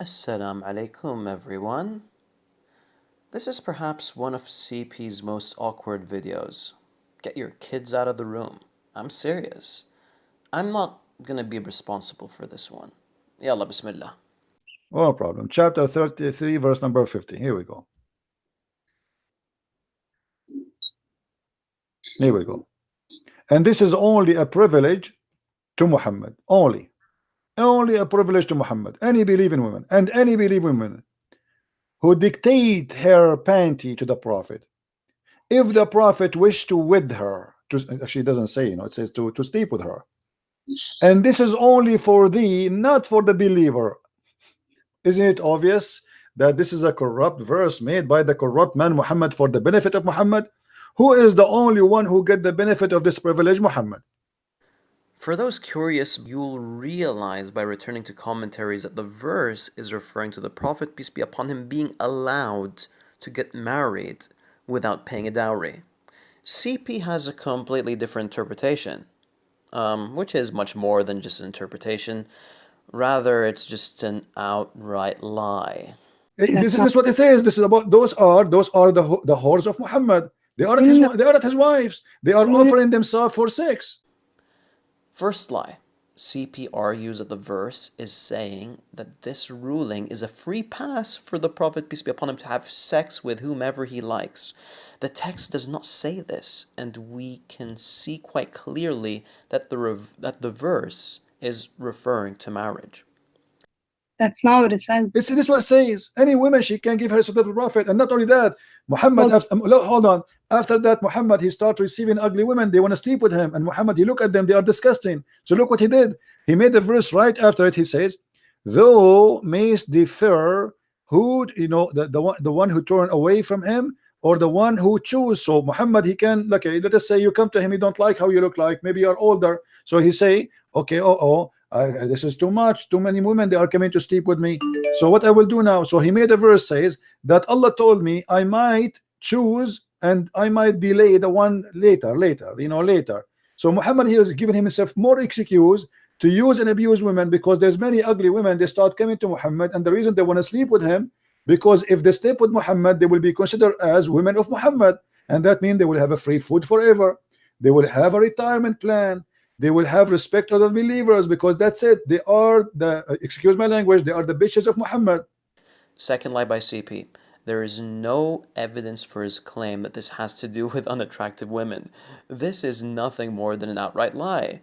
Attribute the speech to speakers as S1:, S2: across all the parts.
S1: Assalamu alaikum, everyone. This is perhaps one of CP's most awkward videos. Get your kids out of the room. I'm serious. I'm not gonna be responsible for this one. Yalla, bismillah.
S2: No problem. Chapter 33, verse number 50. Here we go. Here we go. And this is only a privilege to Muhammad. Only a privilege to Muhammad. Any believing women and any believing women who dictate her panty to the Prophet. If the Prophet wished to wed her, actually it doesn't say, it says to sleep with her. And this is only for thee, not for the believer. Isn't it obvious that this is a corrupt verse made by the corrupt man Muhammad for the benefit of Muhammad? Who is the only one who get the benefit of this privilege? Muhammad.
S1: For those curious, you'll realize by returning to commentaries that the verse is referring to the Prophet, peace be upon him, being allowed to get married without paying a dowry. CP has a completely different interpretation, which is much more than just an interpretation. Rather, it's just an outright lie.
S2: This is what it says. This is about those are the whores of Muhammad. They are not his wives. They are offering themselves for sex.
S1: First lie. CP argues that the verse is saying that this ruling is a free pass for the Prophet, peace be upon him, to have sex with whomever he likes. The text does not say this, and we can see quite clearly that the verse is referring to marriage.
S3: That's not what it says.
S2: This is what it says. Any woman, she can give her to the Prophet. And not only that, Muhammad, hold on. After that, Muhammad, he started receiving ugly women. They want to sleep with him. And Muhammad, he look at them. They are disgusting. So look what he did. He made the verse right after it. He says, "Thou mayst defer who, the one who turn away from him, or the one who choose." So Muhammad, he can, okay, let us say you come to him, you don't like how you look like. Maybe you're older. So he say, okay, this is too much, too many women, they are coming to sleep with me. So what I will do now? So he made a verse says that Allah told me I might choose and I might delay the one later. So Muhammad here is giving himself more excuse to use and abuse women, because there's many ugly women. They start coming to Muhammad, and the reason they want to sleep with him, because if they sleep with Muhammad, they will be considered as women of Muhammad, and that means they will have a free food forever. They will have a retirement plan. They will have respect of the believers, because that's it. They are excuse my language, they are the bitches of Muhammad.
S1: Second lie by CP. There is no evidence for his claim that this has to do with unattractive women. This is nothing more than an outright lie.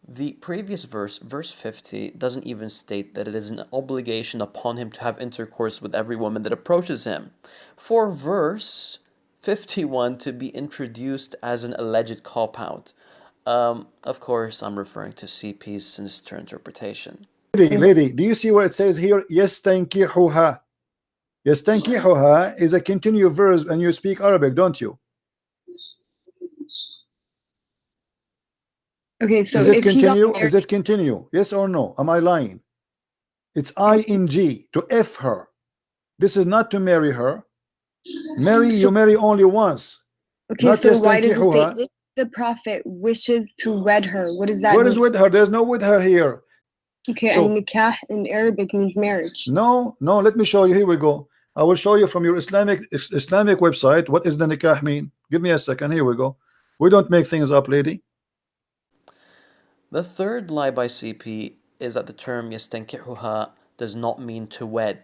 S1: The previous verse, verse 50, doesn't even state that it is an obligation upon him to have intercourse with every woman that approaches him. For verse 51 to be introduced as an alleged cop-out. Of course, I'm referring to CP's sinister interpretation.
S2: Lady, do you see what it says here? Yastankihuha. Yastankihuha is a continuous verb, and you speak Arabic, don't you?
S3: Okay, so
S2: is it
S3: if
S2: continue? Is it continue? Yes or no? Am I lying? It's ing, to F her. This is not to marry her. You marry only once.
S3: Okay, so why does it say if the Prophet wishes to wed her? What does that mean?
S2: What is with her? There's no with her here.
S3: Okay, so, and nikah in Arabic means marriage.
S2: No, let me show you. Here we go. I will show you from your Islamic website what is the nikah mean. Give me a second. Here we go. We don't make things up, lady.
S1: The third lie by CP is that the term yastankihuha does not mean to wed.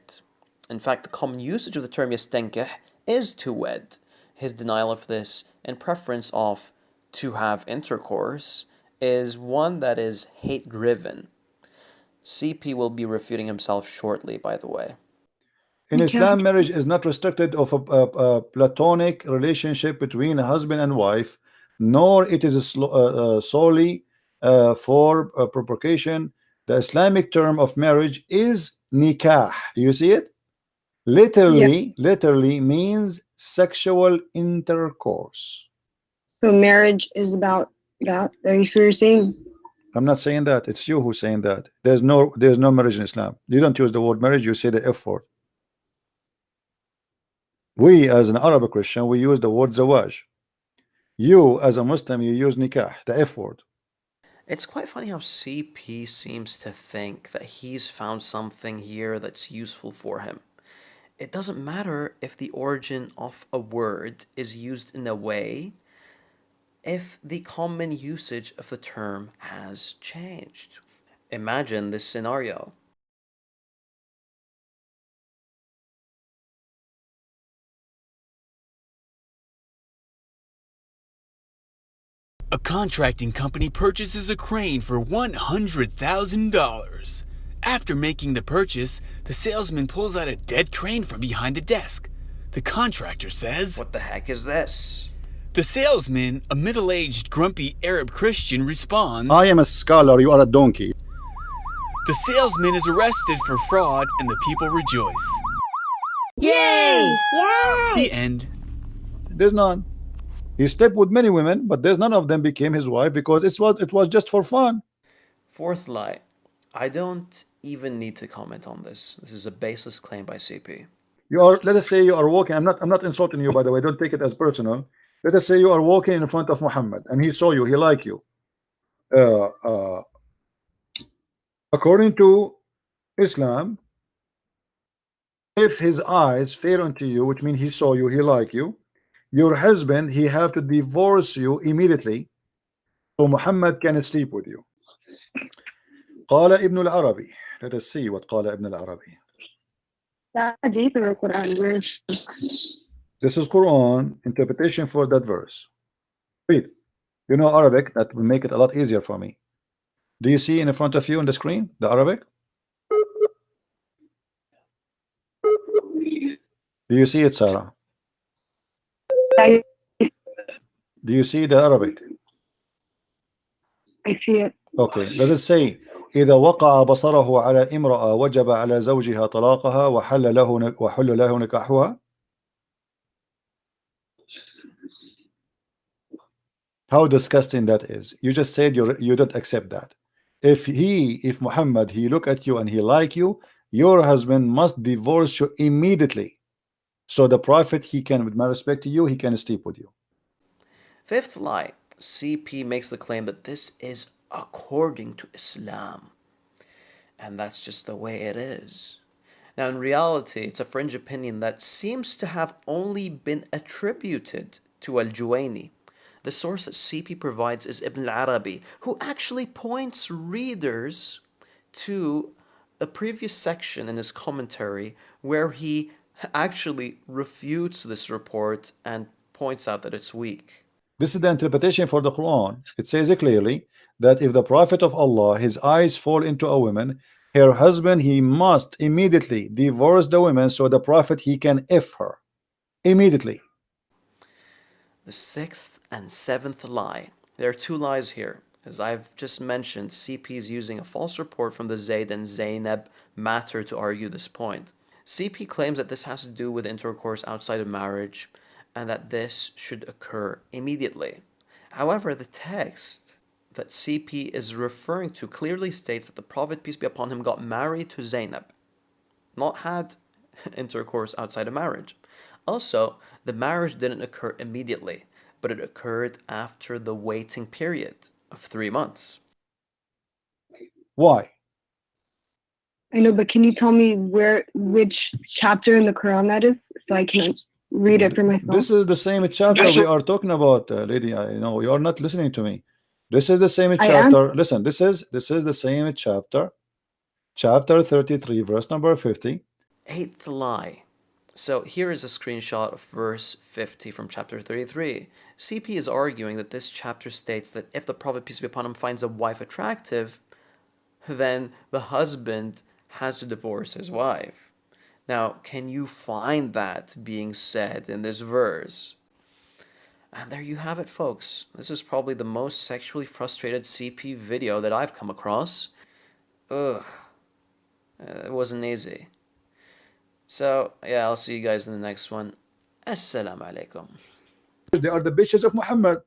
S1: In fact, the common usage of the term yastankih is to wed. His denial of this and preference of to have intercourse is one that is hate-driven. CP will be refuting himself shortly, by the way.
S2: In Islam, marriage is not restricted of a platonic relationship between a husband and wife, nor it is solely for procreation. The Islamic term of marriage is nikah. You see it? Literally means sexual intercourse.
S3: So marriage is about that. Are you saying?
S2: I'm not saying that. It's you who's saying that. There's no marriage in Islam. You don't use the word marriage. You say the F word. We, as an Arabic Christian, we use the word zawaj. You, as a Muslim, you use nikah, the F word.
S1: It's quite funny how CP seems to think that he's found something here that's useful for him. It doesn't matter if the origin of a word is used in a way if the common usage of the term has changed. Imagine this scenario.
S4: A contracting company purchases a crane for $100,000. After making the purchase, the salesman pulls out a dead crane from behind the desk. The contractor says,
S1: What the heck is this?
S4: The salesman, a middle-aged, grumpy Arab Christian, responds,
S2: I am a scholar, you are a donkey.
S4: The salesman is arrested for fraud and the people rejoice.
S5: Yay!
S4: The end.
S2: There's none. He slept with many women, but there's none of them became his wife because it was just for fun.
S1: Fourth lie. I don't even need to comment on this. This is a baseless claim by CP.
S2: You are, let us say you are walking. I'm not insulting you, by the way. Don't take it as personal. Let us say you are walking in front of Muhammad and he saw you, he liked you. According to Islam, if his eyes fell onto you, which means he saw you, he liked you, your husband, he have to divorce you immediately so Muhammad can sleep with you. قال ابن العربي. Let us see what قال ابن العربي. This is Quran interpretation for that verse. Read. You know Arabic, that will make it a lot easier for me. Do you see in front of you on the screen the Arabic? Do you see it, Sarah? Do you see the Arabic?
S3: I see it.
S2: Okay. Does it say إذا وقع بصره على امرأة وجب على زوجها طلاقها وحل له نكاحها? How disgusting that is. You just said you don't accept that. If Muhammad, he look at you and he like you, your husband must divorce you immediately. So the Prophet, he can, with my respect to you, he can sleep with you.
S1: Fifth lie. CP makes the claim that this is according to Islam. And that's just the way it is. Now, in reality, it's a fringe opinion that seems to have only been attributed to Al-Juwayni. The source that CP provides is Ibn al-Arabi, who actually points readers to a previous section in his commentary where he actually refutes this report and points out that it's weak.
S2: This is the interpretation for the Quran. It says it clearly that if the Prophet of Allah, his eyes fall into a woman, her husband, he must immediately divorce the woman so the Prophet, he can F her immediately.
S1: The sixth and seventh lie. There are two lies here. As I've just mentioned, CP is using a false report from the Zayd and Zaynab matter to argue this point. CP claims that this has to do with intercourse outside of marriage and that this should occur immediately. However, the text that CP is referring to clearly states that the Prophet, peace be upon him, got married to Zaynab, not had intercourse outside of marriage. Also, the marriage didn't occur immediately, but it occurred after the waiting period of 3 months.
S2: Why?
S3: I know, but can you tell me which chapter in the Quran that is, so I can read it for myself?
S2: This is the same chapter we are talking about, lady. I know you are not listening to me. This is the same chapter. Listen, this is the same chapter, chapter 33, verse number 50.
S1: Eighth lie. So here is a screenshot of verse 50 from chapter 33. CP is arguing that this chapter states that if the Prophet, peace be upon him, finds a wife attractive, then the husband has to divorce his wife. Now, can you find that being said in this verse? And there you have it, folks. This is probably the most sexually frustrated CP video that I've come across. Ugh. It wasn't easy. So, yeah, I'll see you guys in the next one. Assalamu alaikum.
S2: They are the bitches of Muhammad.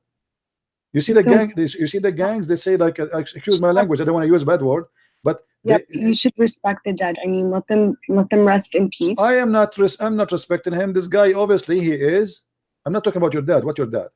S2: You see the gang. You see the gangs. They say like, excuse my language. I don't want to use a bad word, but
S3: yep, you should respect the dead. I mean, let them rest in peace.
S2: I'm not respecting him. This guy, obviously, he is. I'm not talking about your dad. What's your dad?